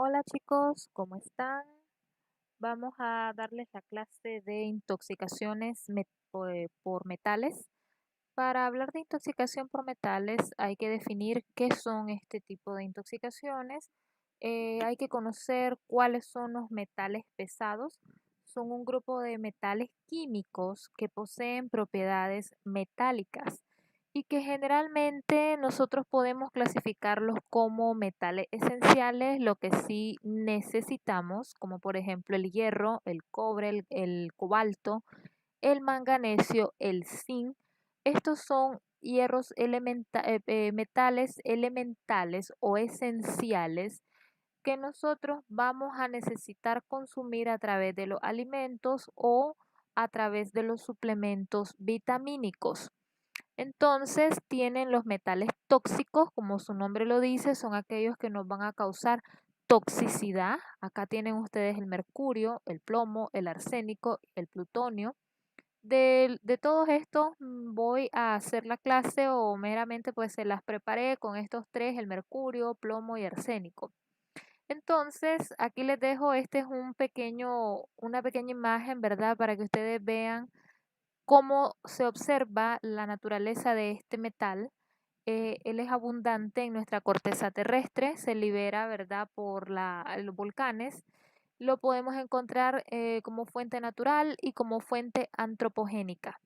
Hola chicos, ¿cómo están? Vamos a darles la clase de intoxicaciones por metales. Para hablar de intoxicación por metales hay que definir qué son este tipo de intoxicaciones. Hay que conocer cuáles son los metales pesados. Son un grupo de metales químicos que poseen propiedades metálicas y que generalmente nosotros podemos clasificarlos como metales esenciales, lo que sí necesitamos, como por ejemplo el hierro, el cobre, el cobalto, el manganesio, el zinc. Estos son metales elementales o esenciales que nosotros vamos a necesitar consumir a través de los alimentos o a través de los suplementos vitamínicos. Entonces tienen los metales tóxicos, como su nombre lo dice, son aquellos que nos van a causar toxicidad. Acá tienen ustedes el mercurio, el plomo, el arsénico, el plutonio. De todos estos voy a hacer la clase o meramente pues se las preparé con estos tres, el mercurio, plomo y arsénico. Entonces aquí les dejo, este es una pequeña imagen, ¿verdad? Para que ustedes vean cómo se observa la naturaleza de este metal. Él es abundante en nuestra corteza terrestre, se libera, ¿verdad?, por los volcanes. Lo podemos encontrar como fuente natural y como fuente antropogénica.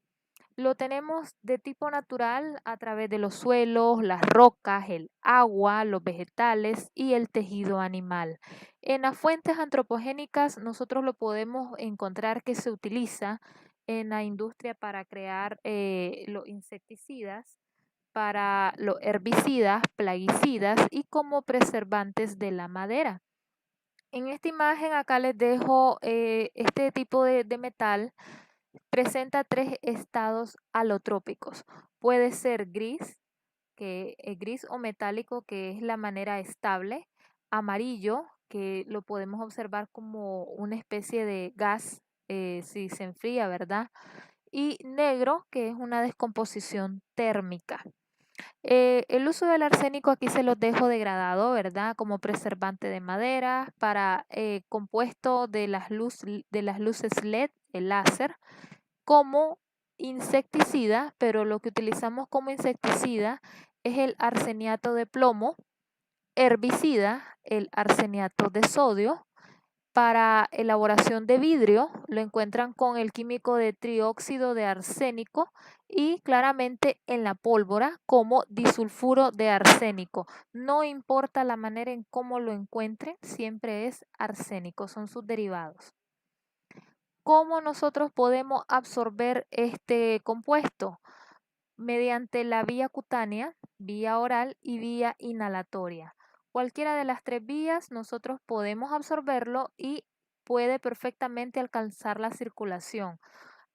Lo tenemos de tipo natural a través de los suelos, las rocas, el agua, los vegetales y el tejido animal. En las fuentes antropogénicas nosotros lo podemos encontrar que se utiliza en la industria para crear los insecticidas, para los herbicidas, plaguicidas y como preservantes de la madera. En esta imagen acá les dejo este tipo de metal. Presenta tres estados alotrópicos. Puede ser gris, que es gris o metálico, que es la manera estable. Amarillo, que lo podemos observar como una especie de gas si se enfría, ¿verdad? Y negro, que es una descomposición térmica. El uso del arsénico aquí se los dejo degradado, ¿verdad? Como preservante de madera, para compuesto de las luces LED, el láser, como insecticida, pero lo que utilizamos como insecticida es el arseniato de plomo, herbicida, el arseniato de sodio. Para elaboración de vidrio lo encuentran con el químico de trióxido de arsénico y claramente en la pólvora como disulfuro de arsénico. No importa la manera en cómo lo encuentren, siempre es arsénico, son sus derivados. ¿Cómo nosotros podemos absorber este compuesto? Mediante la vía cutánea, vía oral y vía inhalatoria. Cualquiera de las tres vías nosotros podemos absorberlo y puede perfectamente alcanzar la circulación.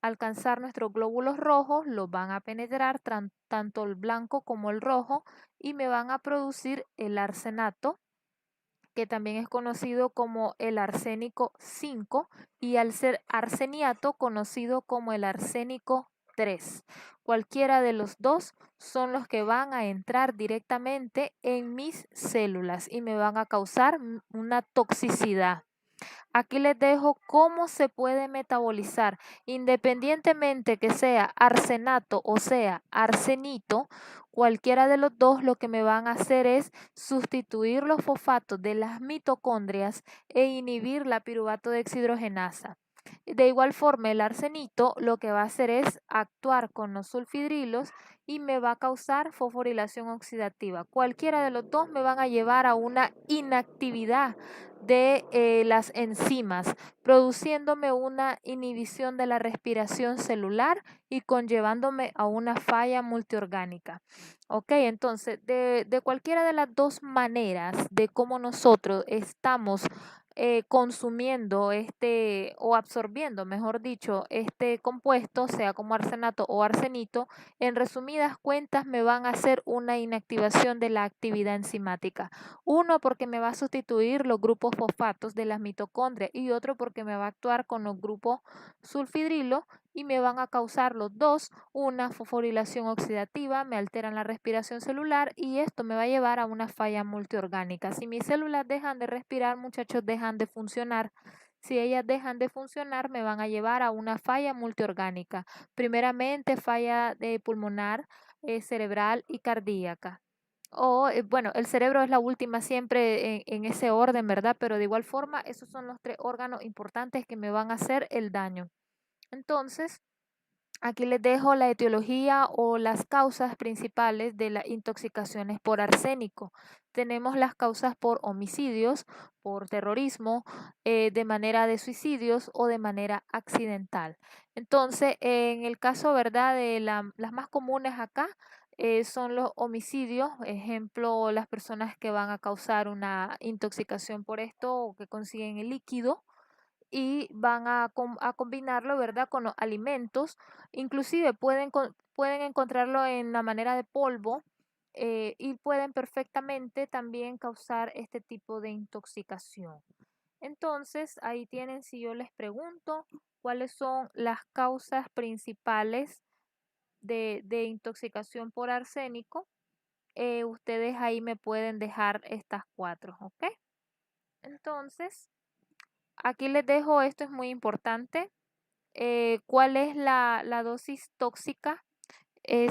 Alcanzar nuestros glóbulos rojos, los van a penetrar tanto el blanco como el rojo y me van a producir el arsenato, que también es conocido como el arsénico 5 y al ser arseniato conocido como el arsénico 3. Cualquiera de los dos son los que van a entrar directamente en mis células y me van a causar una toxicidad. Aquí les dejo cómo se puede metabolizar, independientemente que sea arsenato o sea arsenito. Cualquiera de los dos lo que me van a hacer es sustituir los fosfatos de las mitocondrias e inhibir la piruvato deshidrogenasa. De igual forma, el arsenito lo que va a hacer es actuar con los sulfidrilos y me va a causar fosforilación oxidativa. Cualquiera de los dos me van a llevar a una inactividad de las enzimas, produciéndome una inhibición de la respiración celular y conllevándome a una falla multiorgánica. Ok, entonces, de cualquiera de las dos maneras de cómo nosotros estamos consumiendo o absorbiendo, mejor dicho, este compuesto, sea como arsenato o arsenito, en resumidas cuentas me van a hacer una inactivación de la actividad enzimática. Uno porque me va a sustituir los grupos fosfatos de las mitocondrias y otro porque me va a actuar con los grupos sulfidrilo y me van a causar los dos una fosforilación oxidativa, me alteran la respiración celular y esto me va a llevar a una falla multiorgánica. Si mis células dejan de respirar, muchachos, dejan de funcionar. Si ellas dejan de funcionar, me van a llevar a una falla multiorgánica. Primeramente, falla pulmonar, cerebral y cardíaca. Bueno, el cerebro es la última siempre en ese orden, ¿verdad? Pero de igual forma, esos son los tres órganos importantes que me van a hacer el daño. Entonces, aquí les dejo la etiología o las causas principales de las intoxicaciones por arsénico. Tenemos las causas por homicidios, por terrorismo, de manera de suicidios o de manera accidental. Entonces, en el caso, ¿verdad? De las más comunes acá son los homicidios, ejemplo, las personas que van a causar una intoxicación por esto o que consiguen el líquido y van a combinarlo, ¿verdad? Con los alimentos. Inclusive pueden encontrarlo en la manera de polvo y pueden perfectamente también causar este tipo de intoxicación. Entonces, ahí tienen, si yo les pregunto, cuáles son las causas principales de intoxicación por arsénico, ustedes ahí me pueden dejar estas cuatro, ¿ok? Entonces, aquí les dejo, esto es muy importante. ¿Cuál es la dosis tóxica?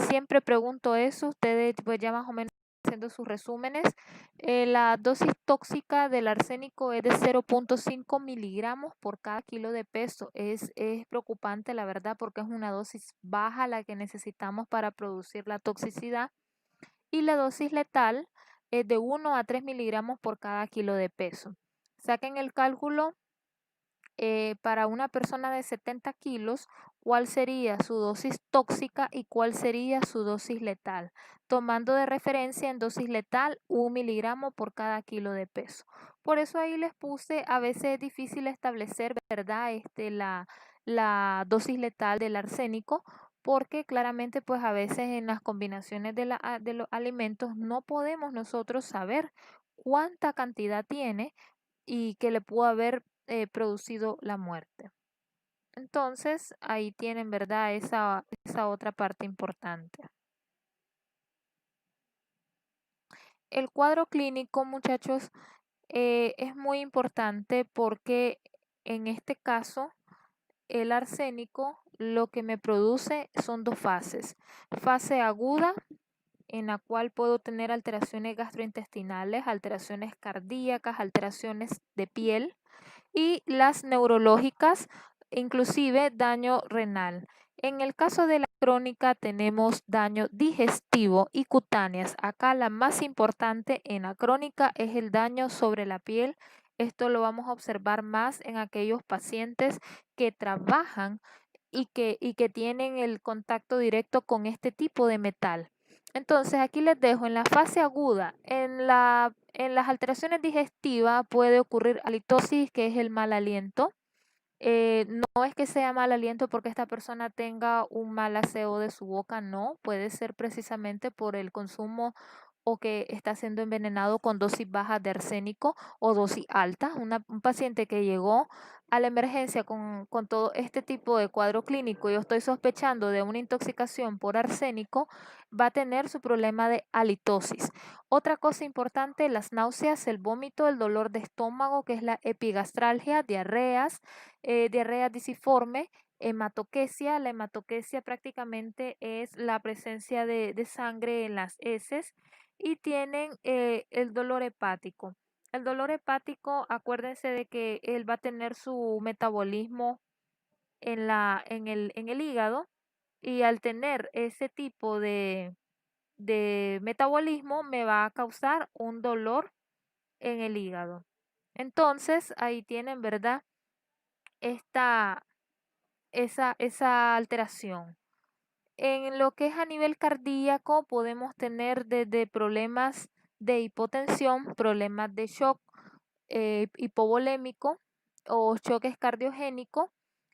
Siempre pregunto eso, ustedes pues ya más o menos haciendo sus resúmenes. La dosis tóxica del arsénico es de 0.5 miligramos por cada kilo de peso. Es preocupante, la verdad, porque es una dosis baja la que necesitamos para producir la toxicidad. Y la dosis letal es de 1 a 3 miligramos por cada kilo de peso. Saquen el cálculo para una persona de 70 kilos, cuál sería su dosis tóxica y cuál sería su dosis letal, tomando de referencia en dosis letal 1 miligramo por cada kilo de peso. Por eso ahí les puse, a veces es difícil establecer, ¿verdad? La dosis letal del arsénico, porque claramente pues a veces en las combinaciones de los alimentos no podemos nosotros saber cuánta cantidad tiene y que le pudo haber producido la muerte. Entonces, ahí tienen, ¿verdad? Esa otra parte importante. El cuadro clínico, muchachos, es muy importante porque en este caso, el arsénico lo que me produce son dos fases. Fase aguda, en la cual puedo tener alteraciones gastrointestinales, alteraciones cardíacas, alteraciones de piel y las neurológicas, inclusive daño renal. En el caso de la crónica tenemos daño digestivo y cutáneas. Acá la más importante en la crónica es el daño sobre la piel. Esto lo vamos a observar más en aquellos pacientes que trabajan y que tienen el contacto directo con este tipo de metal. Entonces, aquí les dejo en la fase aguda, en las alteraciones digestivas puede ocurrir halitosis, que es el mal aliento. No es que sea mal aliento porque esta persona tenga un mal aseo de su boca, no, puede ser precisamente por el consumo o que está siendo envenenado con dosis bajas de arsénico o dosis alta. Un paciente que llegó a la emergencia con todo este tipo de cuadro clínico, yo estoy sospechando de una intoxicación por arsénico, va a tener su problema de halitosis. Otra cosa importante, las náuseas, el vómito, el dolor de estómago, que es la epigastralgia, diarreas, diarrea disiforme, hematoquesia. La hematoquesia prácticamente es la presencia de sangre en las heces y tienen el dolor hepático. El dolor hepático, acuérdense de que él va a tener su metabolismo en el hígado y al tener ese tipo de metabolismo me va a causar un dolor en el hígado. Entonces, ahí tienen, ¿verdad? Esa alteración. En lo que es a nivel cardíaco, podemos tener desde problemas de hipotensión, problemas de shock hipovolémico o choques cardiogénicos,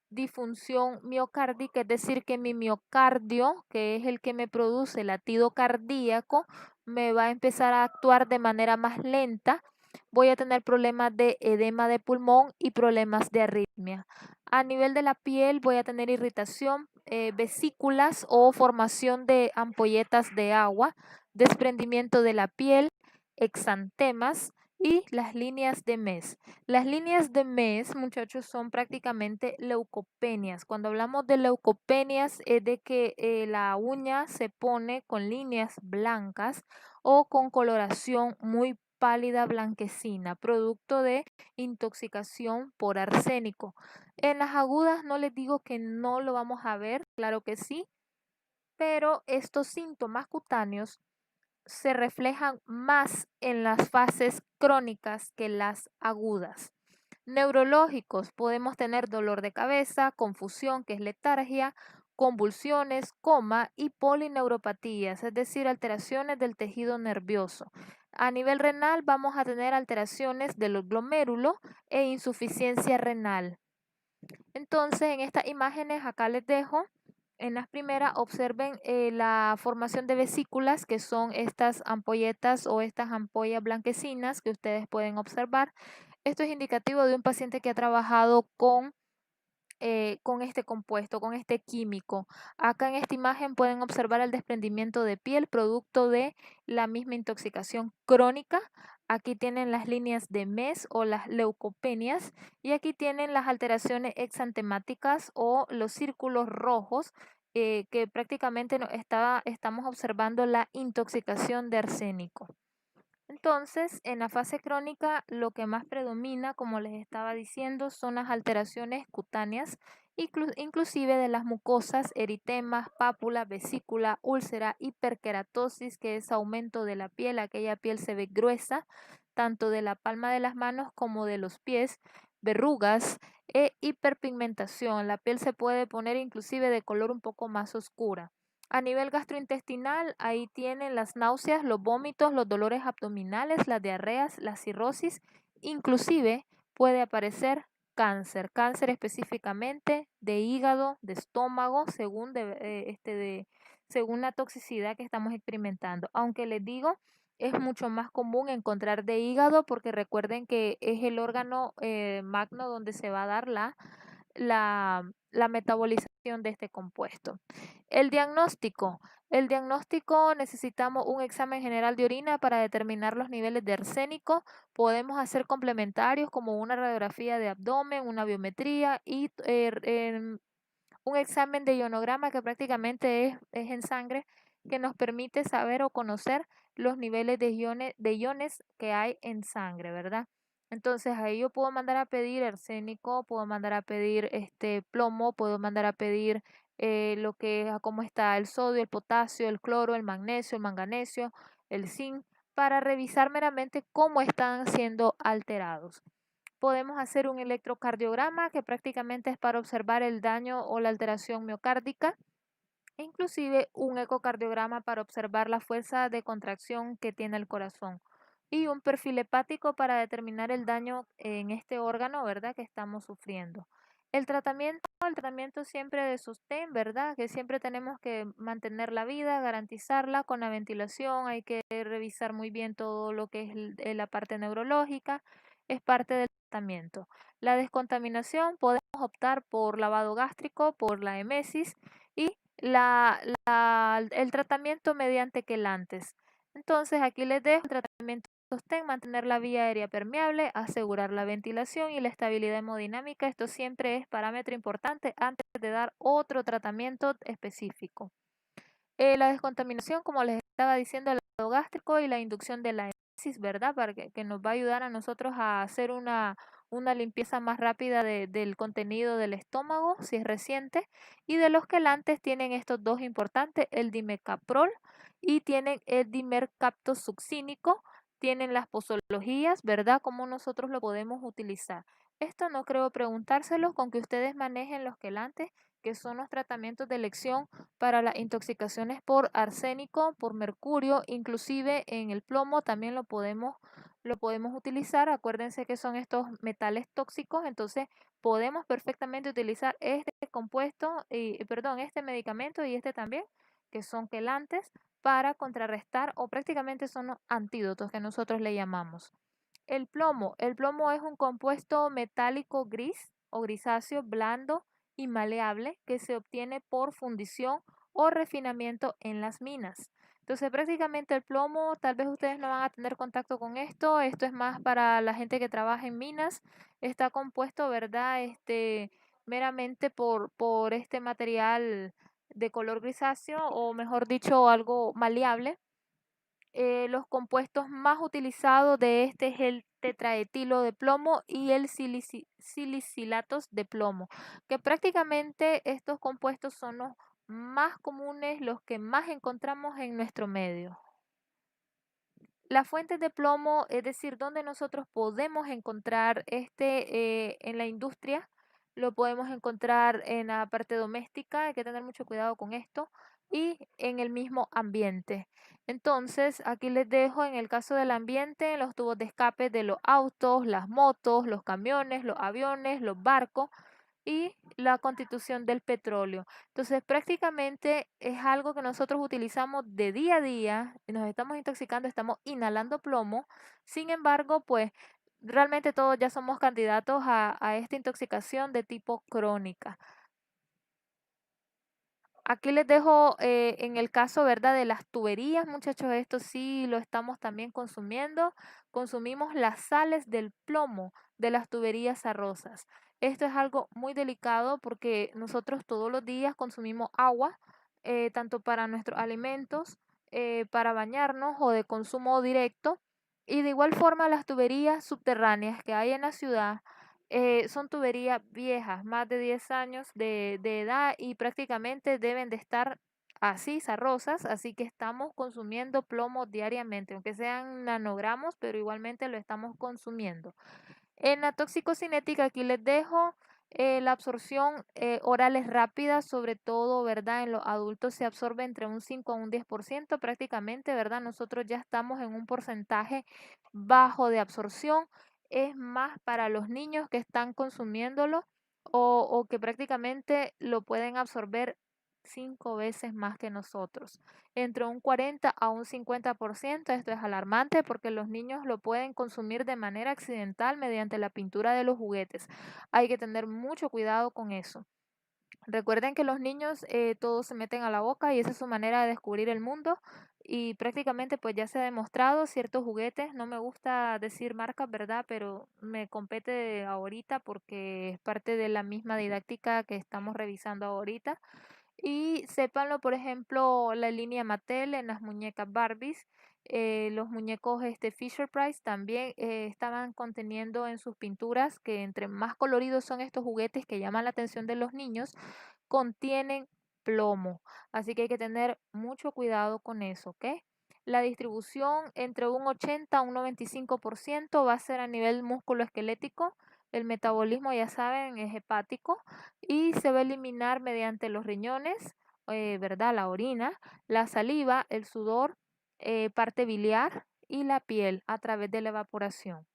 disfunción miocárdica, es decir, que mi miocardio, que es el que me produce latido cardíaco, me va a empezar a actuar de manera más lenta voy a tener problemas de edema de pulmón y problemas de arritmia. A nivel de la piel voy a tener irritación, vesículas o formación de ampolletas de agua, desprendimiento de la piel, exantemas y las líneas de MES. Las líneas de MES, muchachos, son prácticamente leucopenias. Cuando hablamos de leucopenias es de que la uña se pone con líneas blancas o con coloración muy pálida blanquecina, producto de intoxicación por arsénico. En las agudas no les digo que no lo vamos a ver, claro que sí, pero estos síntomas cutáneos se reflejan más en las fases crónicas que las agudas. Neurológicos, podemos tener dolor de cabeza, confusión, que es letargia, convulsiones, coma y polineuropatías, es decir, alteraciones del tejido nervioso. A nivel renal vamos a tener alteraciones de los glomérulos e insuficiencia renal. Entonces, en estas imágenes acá les dejo. En las primeras observen la formación de vesículas, que son estas ampolletas o estas ampollas blanquecinas que ustedes pueden observar. Esto es indicativo de un paciente que ha trabajado con este compuesto, con este químico. Acá en esta imagen pueden observar el desprendimiento de piel producto de la misma intoxicación crónica. Aquí tienen las líneas de MES o las leucopenias y aquí tienen las alteraciones exantemáticas o los círculos rojos que prácticamente estamos observando la intoxicación de arsénico. Entonces, en la fase crónica, lo que más predomina, como les estaba diciendo, son las alteraciones cutáneas, inclusive de las mucosas, eritemas, pápula, vesícula, úlcera, hiperkeratosis, que es aumento de la piel, aquella piel se ve gruesa, tanto de la palma de las manos como de los pies, verrugas e hiperpigmentación. La piel se puede poner inclusive de color un poco más oscura. A nivel gastrointestinal, ahí tienen las náuseas, los vómitos, los dolores abdominales, las diarreas, la cirrosis, inclusive puede aparecer cáncer específicamente de hígado, de estómago, según la toxicidad que estamos experimentando. Aunque les digo, es mucho más común encontrar de hígado porque recuerden que es el órgano magno donde se va a dar la metabolización de este compuesto. El diagnóstico. El diagnóstico necesitamos un examen general de orina para determinar los niveles de arsénico. Podemos hacer complementarios como una radiografía de abdomen, una biometría y un examen de ionograma que prácticamente es en sangre que nos permite saber o conocer los niveles de iones que hay en sangre, ¿verdad? Entonces ahí yo puedo mandar a pedir arsénico, puedo mandar a pedir plomo, puedo mandar a pedir lo que es cómo está el sodio, el potasio, el cloro, el magnesio, el manganesio, el zinc, para revisar meramente cómo están siendo alterados. Podemos hacer un electrocardiograma que prácticamente es para observar el daño o la alteración miocárdica, e inclusive un ecocardiograma para observar la fuerza de contracción que tiene el corazón y un perfil hepático para determinar el daño en este órgano, ¿verdad? Que estamos sufriendo. El tratamiento siempre de sostén, ¿verdad? Que siempre tenemos que mantener la vida, garantizarla con la ventilación, hay que revisar muy bien todo lo que es la parte neurológica, es parte del tratamiento. La descontaminación, podemos optar por lavado gástrico, por la emesis y el tratamiento mediante quelantes. Entonces aquí les dejo el tratamiento de sostén, mantener la vía aérea permeable, asegurar la ventilación y la estabilidad hemodinámica. Esto siempre es parámetro importante antes de dar otro tratamiento específico. La descontaminación, como les estaba diciendo, el lavado gástrico y la inducción de la hemosis, ¿verdad? Para que nos va a ayudar a nosotros a hacer una limpieza más rápida del contenido del estómago, si es reciente. Y de los quelantes tienen estos dos importantes, el dimecaprol y tienen el dimercaptosuccínico. Tienen las posologías, ¿verdad? ¿Cómo nosotros lo podemos utilizar? Esto no creo preguntárselos con que ustedes manejen los quelantes, que son los tratamientos de elección para las intoxicaciones por arsénico, por mercurio, inclusive en el plomo también lo podemos utilizar. Acuérdense que son estos metales tóxicos, entonces podemos perfectamente utilizar este compuesto, perdón, este medicamento y este también, que son quelantes, para contrarrestar o prácticamente son los antídotos que nosotros le llamamos. El plomo es un compuesto metálico gris o grisáceo blando y maleable que se obtiene por fundición o refinamiento en las minas. Entonces, prácticamente el plomo, tal vez ustedes no van a tener contacto con esto. Esto es más para la gente que trabaja en minas. Está compuesto, ¿verdad? Meramente por este material de color grisáceo o mejor dicho, algo maleable. Los compuestos más utilizados de este es el tetraetilo de plomo y el silicilatos de plomo, que prácticamente estos compuestos son los más comunes, los que más encontramos en nuestro medio. Las fuentes de plomo, es decir, donde nosotros podemos encontrar en la industria, lo podemos encontrar en la parte doméstica, hay que tener mucho cuidado con esto, y en el mismo ambiente. Entonces, aquí les dejo en el caso del ambiente, los tubos de escape de los autos, las motos, los camiones, los aviones, los barcos y la constitución del petróleo. Entonces, prácticamente es algo que nosotros utilizamos de día a día, y nos estamos intoxicando, estamos inhalando plomo. Sin embargo, pues realmente todos ya somos candidatos a esta intoxicación de tipo crónica. Aquí les dejo en el caso, ¿verdad? De las tuberías, muchachos, esto sí lo estamos también consumiendo. Consumimos las sales del plomo de las tuberías arrosas. Esto es algo muy delicado porque nosotros todos los días consumimos agua, tanto para nuestros alimentos, para bañarnos o de consumo directo. Y de igual forma las tuberías subterráneas que hay en la ciudad son tuberías viejas, más de 10 años de edad y prácticamente deben de estar así, zarrosas, así que estamos consumiendo plomo diariamente, aunque sean nanogramos, pero igualmente lo estamos consumiendo. En la toxicocinética aquí les dejo la absorción oral es rápida, sobre todo, ¿verdad? En los adultos se absorbe entre un 5 a un 10% prácticamente, ¿verdad? Nosotros ya estamos en un porcentaje bajo de absorción. Es más para los niños que están consumiéndolo o que prácticamente lo pueden absorber 5 veces más que nosotros entre un 40 a un 50%. Esto es alarmante porque los niños lo pueden consumir de manera accidental mediante la pintura de los juguetes. Hay que tener mucho cuidado con eso. Recuerden que los niños todos se meten a la boca y esa es su manera de descubrir el mundo y prácticamente pues ya se ha demostrado ciertos juguetes, no me gusta decir marcas, ¿verdad? Pero me compete ahorita porque es parte de la misma didáctica que estamos revisando ahorita. Y sépanlo, por ejemplo, la línea Mattel en las muñecas Barbies, los muñecos Fisher Price también estaban conteniendo en sus pinturas que entre más coloridos son estos juguetes que llaman la atención de los niños, contienen plomo. Así que hay que tener mucho cuidado con eso, ¿ok? La distribución entre un 80 a un 95% va a ser a nivel músculo-esquelético. El metabolismo, ya saben, es hepático y se va a eliminar mediante los riñones, ¿verdad? La orina, la saliva, el sudor, parte biliar y la piel a través de la evaporación.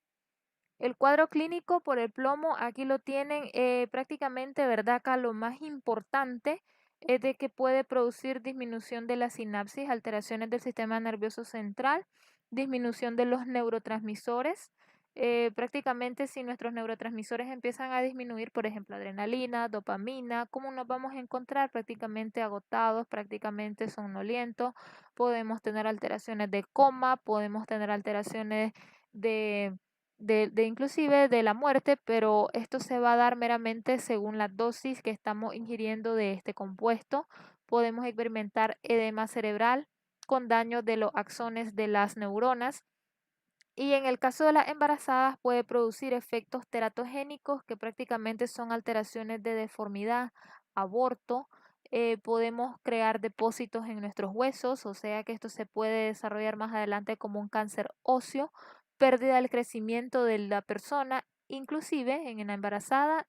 El cuadro clínico por el plomo, aquí lo tienen prácticamente, ¿verdad? Acá lo más importante es de que puede producir disminución de la sinapsis, alteraciones del sistema nervioso central, disminución de los neurotransmisores. Prácticamente si nuestros neurotransmisores empiezan a disminuir, por ejemplo, adrenalina, dopamina, ¿cómo nos vamos a encontrar? Prácticamente agotados, prácticamente somnolientos, podemos tener alteraciones de coma, podemos tener alteraciones de inclusive de la muerte, pero esto se va a dar meramente según la dosis que estamos ingiriendo de este compuesto. Podemos experimentar edema cerebral con daño de los axones de las neuronas. Y en el caso de las embarazadas puede producir efectos teratogénicos que prácticamente son alteraciones de deformidad, aborto. Podemos crear depósitos en nuestros huesos, o sea que esto se puede desarrollar más adelante como un cáncer óseo, pérdida del crecimiento de la persona, inclusive en la embarazada,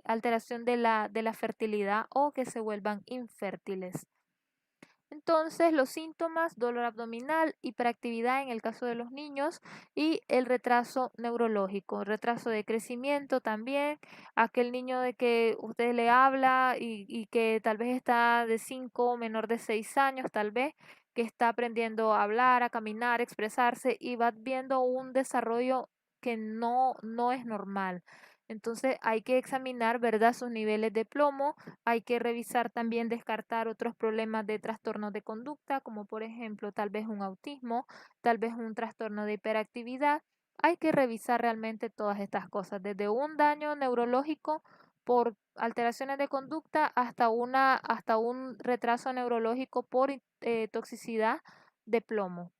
alteración de la fertilidad o que se vuelvan infértiles. Entonces, los síntomas, dolor abdominal, hiperactividad en el caso de los niños y el retraso neurológico, retraso de crecimiento también, aquel niño de que usted le habla y que tal vez está de 5, menor de 6 años, tal vez, que está aprendiendo a hablar, a caminar, a expresarse y va viendo un desarrollo que no es normal. Entonces hay que examinar, ¿verdad?, sus niveles de plomo. Hay que revisar también, descartar otros problemas de trastornos de conducta, como por ejemplo tal vez un autismo, tal vez un trastorno de hiperactividad. Hay que revisar realmente todas estas cosas, desde un daño neurológico por alteraciones de conducta hasta un retraso neurológico por toxicidad de plomo.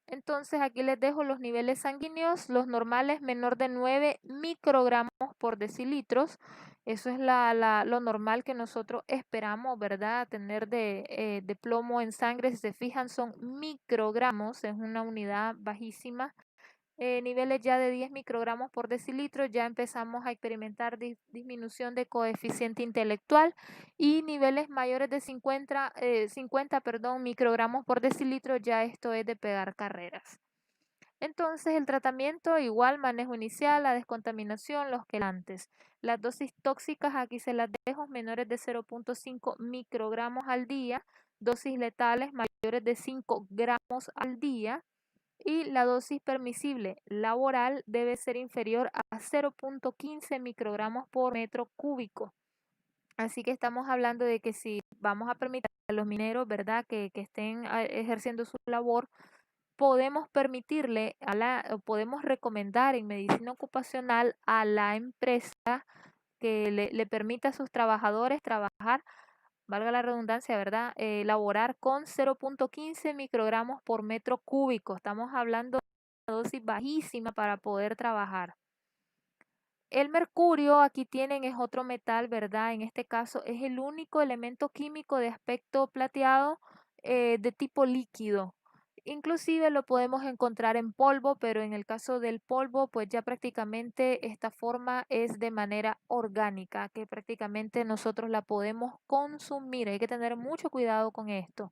Entonces aquí les dejo los niveles sanguíneos, los normales menor de 9 microgramos por decilitros. Eso es lo normal que nosotros esperamos, ¿verdad? Tener de plomo en sangre. Si se fijan, son microgramos, es una unidad bajísima. Niveles ya de 10 microgramos por decilitro, ya empezamos a experimentar disminución de coeficiente intelectual, y niveles mayores de 50 microgramos por decilitro, ya esto es de pegar carreras. Entonces el tratamiento igual, manejo inicial, la descontaminación, los quelantes. Las dosis tóxicas aquí se las dejo, menores de 0.5 microgramos al día, dosis letales mayores de 5 gramos al día, y la dosis permisible laboral debe ser inferior a 0.15 microgramos por metro cúbico. Así que estamos hablando de que si vamos a permitir a los mineros, ¿verdad?, que estén ejerciendo su labor, podemos permitirle o podemos recomendar en medicina ocupacional a la empresa que le permita a sus trabajadores trabajar, valga la redundancia, ¿verdad?, laborar con 0.15 microgramos por metro cúbico. Estamos hablando de una dosis bajísima para poder trabajar. El mercurio, aquí tienen, es otro metal, ¿verdad? En este caso es el único elemento químico de aspecto plateado, de tipo líquido. Inclusive lo podemos encontrar en polvo, pero en el caso del polvo, pues ya prácticamente esta forma es de manera orgánica, que prácticamente nosotros la podemos consumir. Hay que tener mucho cuidado con esto.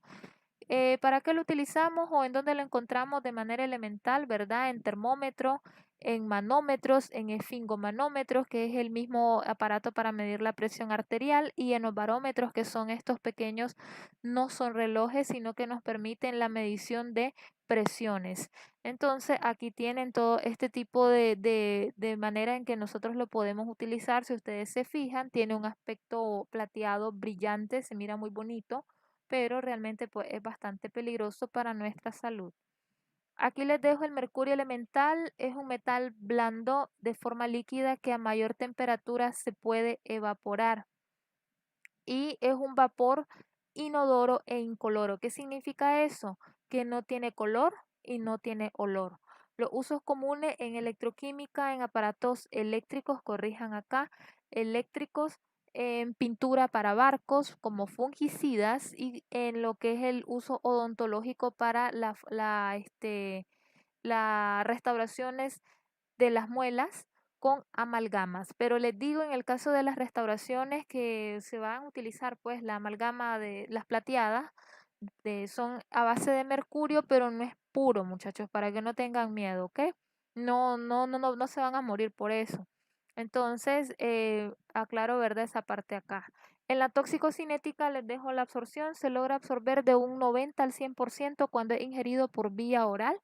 ¿Para qué lo utilizamos o en dónde lo encontramos de manera elemental, verdad? En termómetro, en manómetros, en esfingomanómetros, que es el mismo aparato para medir la presión arterial, y en los barómetros, que son estos pequeños, no son relojes, sino que nos permiten la medición de presiones. Entonces, aquí tienen todo este tipo de manera en que nosotros lo podemos utilizar. Si ustedes se fijan, tiene un aspecto plateado brillante, se mira muy bonito, pero realmente pues es bastante peligroso para nuestra salud. Aquí les dejo el mercurio elemental, es un metal blando de forma líquida que a mayor temperatura se puede evaporar, y es un vapor inodoro e incoloro. ¿Qué significa eso? Que no tiene color y no tiene olor. Los usos comunes en electroquímica, en aparatos eléctricos, corrijan acá, eléctricos, en pintura para barcos como fungicidas, y en lo que es el uso odontológico para las restauraciones de las muelas con amalgamas. Pero les digo, en el caso de las restauraciones que se van a utilizar, pues la amalgama de las plateadas, son a base de mercurio, pero no es puro, muchachos, para que no tengan miedo, ¿ok? No se van a morir por eso. Entonces, aclaro, ¿verdad?, esa parte acá. En la toxicocinética les dejo la absorción. Se logra absorber de un 90 al 100% cuando es ingerido por vía oral,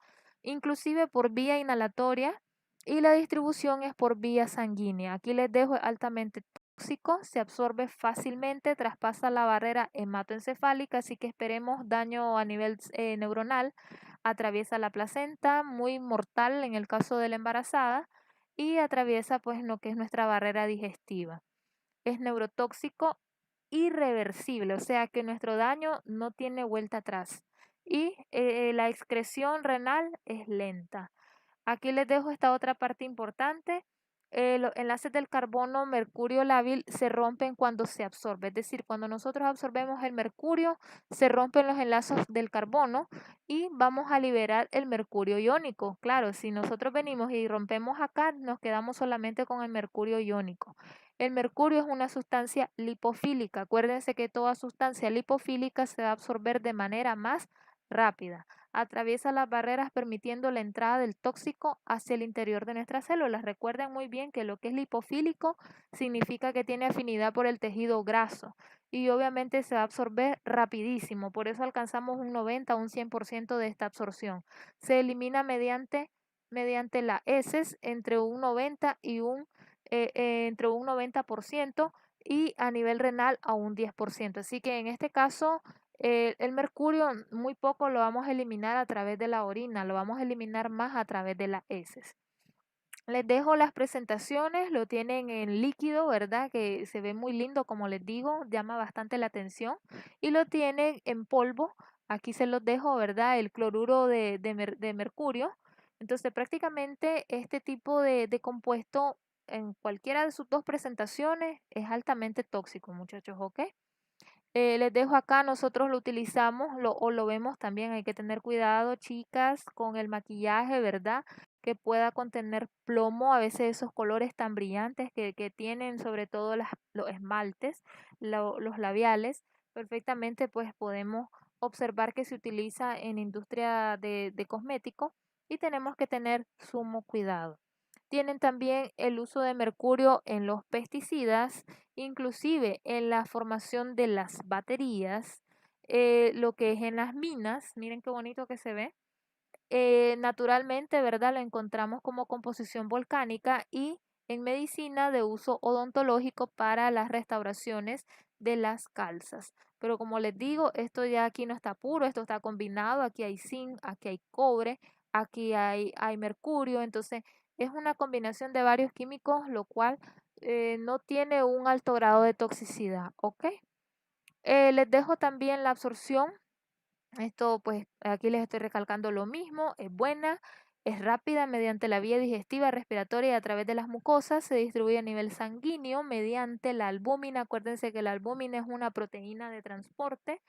inclusive por vía inhalatoria, y la distribución es por vía sanguínea. Aquí les dejo altamente tóxico, se absorbe fácilmente, traspasa la barrera hematoencefálica, así que esperemos daño a nivel neuronal, atraviesa la placenta, muy mortal en el caso de la embarazada, y atraviesa pues lo que es nuestra barrera digestiva. Es neurotóxico irreversible, o sea que nuestro daño no tiene vuelta atrás, y la excreción renal es lenta. Aquí les dejo esta otra parte importante. Los enlaces del carbono mercurio lábil se rompen cuando se absorbe, es decir, cuando nosotros absorbemos el mercurio, se rompen los enlaces del carbono y vamos a liberar el mercurio iónico. Claro, si nosotros venimos y rompemos acá, nos quedamos solamente con el mercurio iónico. El mercurio es una sustancia lipofílica. Acuérdense que toda sustancia lipofílica se va a absorber de manera más rápida. Atraviesa las barreras permitiendo la entrada del tóxico hacia el interior de nuestras células. Recuerden muy bien que lo que es lipofílico significa que tiene afinidad por el tejido graso, y obviamente se va a absorber rapidísimo. Por eso alcanzamos un 90 o un 100% de esta absorción. Se elimina mediante mediante las heces entre un 90% y a nivel renal a un 10%. Así que en este caso, el mercurio muy poco lo vamos a eliminar a través de la orina, lo vamos a eliminar más a través de las heces. Les dejo las presentaciones, lo tienen en líquido, ¿verdad? Que se ve muy lindo, como les digo, llama bastante la atención. Y lo tienen en polvo, aquí se los dejo, ¿verdad? El cloruro de mercurio. Entonces, prácticamente este tipo de compuesto en cualquiera de sus dos presentaciones es altamente tóxico, muchachos, ¿ok? Les dejo acá, nosotros lo utilizamos o lo vemos también, hay que tener cuidado, chicas, con el maquillaje, ¿verdad? Que pueda contener plomo, a veces esos colores tan brillantes que tienen sobre todo los esmaltes, los labiales, perfectamente pues podemos observar que se utiliza en industria de cosméticos y tenemos que tener sumo cuidado. Tienen también el uso de mercurio en los pesticidas, inclusive en la formación de las baterías, lo que es en las minas, miren qué bonito que se ve. Naturalmente, ¿verdad? Lo encontramos como composición volcánica y en medicina de uso odontológico para las restauraciones de las calzas. Pero como les digo, esto ya aquí no está puro, esto está combinado, aquí hay zinc, aquí hay cobre, aquí hay mercurio, entonces es una combinación de varios químicos, lo cual no tiene un alto grado de toxicidad, ¿ok? Les dejo también la absorción. Esto, pues, aquí les estoy recalcando lo mismo, es buena, es rápida mediante la vía digestiva, respiratoria y a través de las mucosas, se distribuye a nivel sanguíneo mediante la albúmina. Acuérdense que la albúmina es una proteína de transporte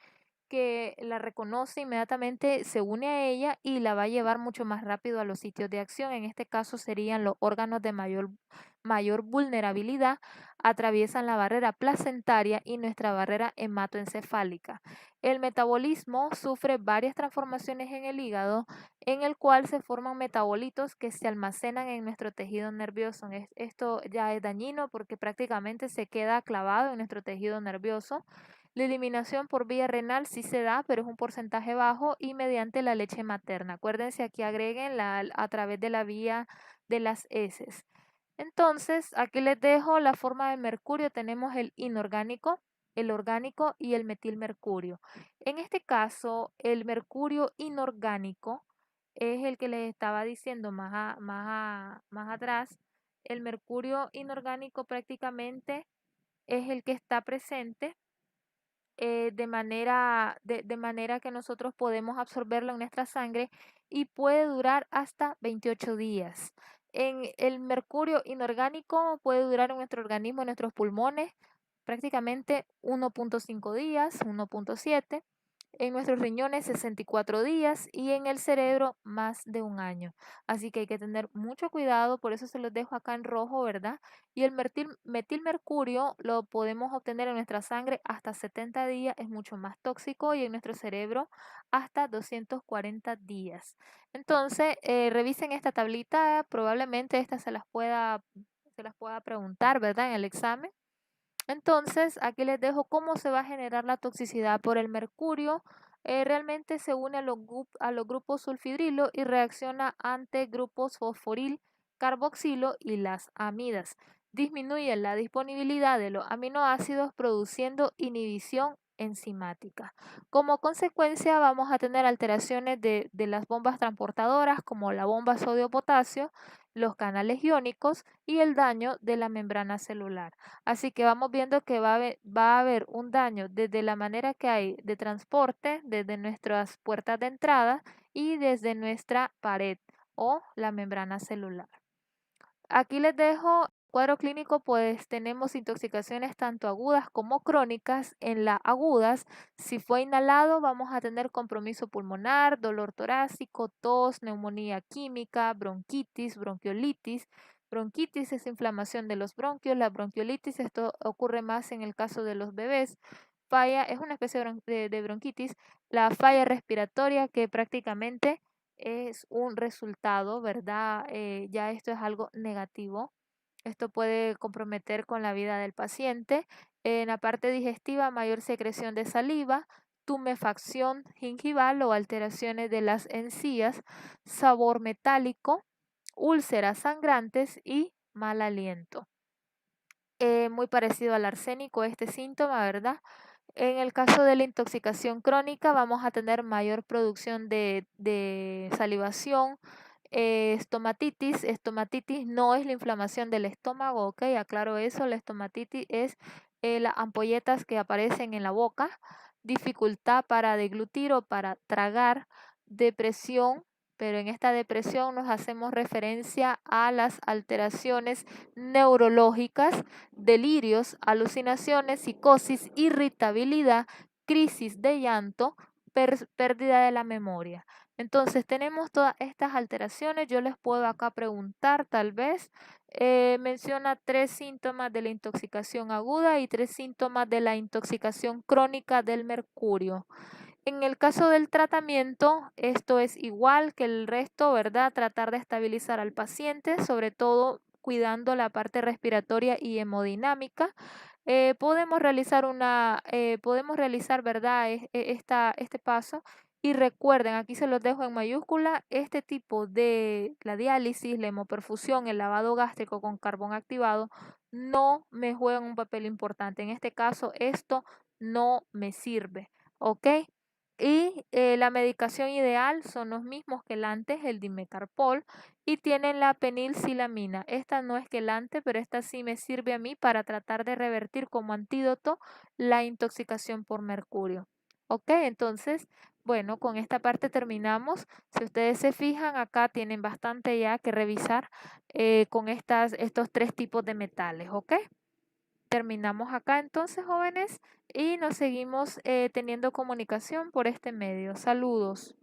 que la reconoce inmediatamente, se une a ella y la va a llevar mucho más rápido a los sitios de acción. En este caso serían los órganos de mayor vulnerabilidad, atraviesan la barrera placentaria y nuestra barrera hematoencefálica. El metabolismo sufre varias transformaciones en el hígado, en el cual se forman metabolitos que se almacenan en nuestro tejido nervioso. Esto ya es dañino porque prácticamente se queda clavado en nuestro tejido nervioso. La eliminación por vía renal sí se da, pero es un porcentaje bajo y mediante la leche materna. Acuérdense, aquí agreguen a través de la vía de las heces. Entonces, aquí les dejo la forma de mercurio. Tenemos el inorgánico, el orgánico y el metilmercurio. En este caso, el mercurio inorgánico es el que les estaba diciendo más atrás. El mercurio inorgánico prácticamente es el que está presente de manera que nosotros podemos absorberlo en nuestra sangre y puede durar hasta 28 días. En el mercurio inorgánico puede durar en nuestro organismo, en nuestros pulmones, prácticamente 1.5 días, 1.7, en nuestros riñones 64 días y en el cerebro más de un año. Así que hay que tener mucho cuidado, por eso se los dejo acá en rojo, ¿verdad? Y el metilmercurio lo podemos obtener en nuestra sangre hasta 70 días, es mucho más tóxico, y en nuestro cerebro hasta 240 días. Entonces, revisen esta tablita, probablemente esta se las pueda preguntar, ¿verdad? En el examen. Entonces, aquí les dejo cómo se va a generar la toxicidad por el mercurio. Realmente se une a los grupos sulfidrilo y reacciona ante grupos fosforil, carboxilo y las amidas. Disminuye la disponibilidad de los aminoácidos produciendo inhibición enzimática. Como consecuencia vamos a tener alteraciones de las bombas transportadoras como la bomba sodio-potasio, los canales iónicos y el daño de la membrana celular. Así que vamos viendo que va a haber un daño desde la manera que hay de transporte, desde nuestras puertas de entrada y desde nuestra pared o la membrana celular. Aquí les dejo cuadro clínico, pues tenemos intoxicaciones tanto agudas como crónicas. En las agudas, si fue inhalado, vamos a tener compromiso pulmonar, dolor torácico, tos, neumonía química, bronquitis, bronquiolitis. Bronquitis es inflamación de los bronquios, la bronquiolitis, esto ocurre más en el caso de los bebés. Falla, es una especie de bronquitis, la falla respiratoria que prácticamente es un resultado, ¿verdad? Ya esto es algo negativo. Esto puede comprometer con la vida del paciente. En la parte digestiva, mayor secreción de saliva, tumefacción gingival o alteraciones de las encías, sabor metálico, úlceras sangrantes y mal aliento. Muy parecido al arsénico este síntoma, ¿verdad? En el caso de la intoxicación crónica vamos a tener mayor producción de salivación, estomatitis. Estomatitis no es la inflamación del estómago, ok, aclaro eso. La estomatitis es las ampolletas que aparecen en la boca, dificultad para deglutir o para tragar, depresión, pero en esta depresión nos hacemos referencia a las alteraciones neurológicas, delirios, alucinaciones, psicosis, irritabilidad, crisis de llanto, pérdida de la memoria. Entonces tenemos todas estas alteraciones. Yo les puedo acá preguntar, tal vez, menciona 3 síntomas de la intoxicación aguda y 3 síntomas de la intoxicación crónica del mercurio. En el caso del tratamiento, esto es igual que el resto, ¿verdad? Tratar de estabilizar al paciente, sobre todo cuidando la parte respiratoria y hemodinámica. Podemos realizar, ¿verdad? Este paso. Y recuerden, aquí se los dejo en mayúscula, este tipo de la diálisis, la hemoperfusión, el lavado gástrico con carbón activado, no me juegan un papel importante. En este caso, esto no me sirve, ¿ok? Y la medicación ideal son los mismos que el antes, el dimecarpol, y tienen la penilcilamina. Esta no es quelante, pero esta sí me sirve a mí para tratar de revertir como antídoto la intoxicación por mercurio. Ok, entonces, bueno, con esta parte terminamos. Si ustedes se fijan, acá tienen bastante ya que revisar con estos 3 tipos de metales, ¿ok? Terminamos acá entonces, jóvenes, y nos seguimos teniendo comunicación por este medio. Saludos.